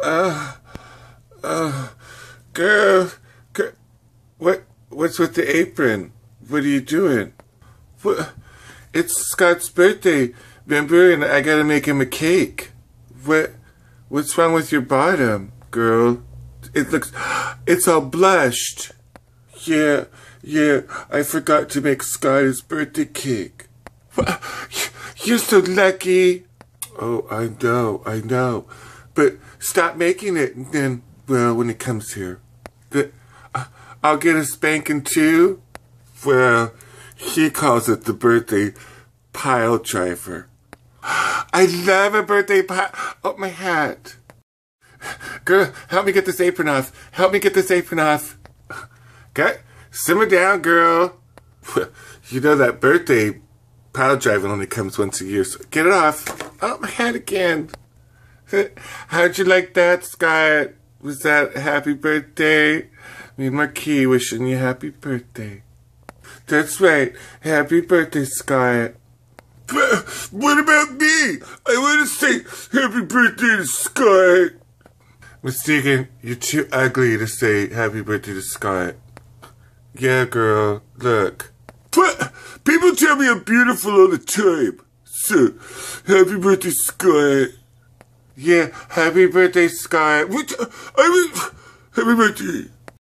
Uh, uh, girl, what's with the apron? What are you doing? What? It's Scott's birthday, remember? And I gotta make him a cake. What's wrong with your bottom, girl? It's all blushed. Yeah, I forgot to make Scott his birthday cake. You're so lucky. Oh, I know. But stop making it, and then, well, when it comes here. I'll get a spanking too? Well, he calls it the birthday pile driver. I love a birthday pile. Oh, my hat. Girl, help me get this apron off. Okay, simmer down, girl. You know that birthday pile driving only comes once a year, so get it off. Oh, my hat again. How'd you like that, Scott? Was that a happy birthday? Me and Marque wishing you happy birthday. That's right. Happy birthday, Scott. What about me? I want to say happy birthday to Scott. Miss Deegan, you're too ugly to say happy birthday to Scott. Yeah, girl, look. People tell me I'm beautiful all the time. So, happy birthday, Scott. Yeah, happy birthday, Scott. Happy birthday.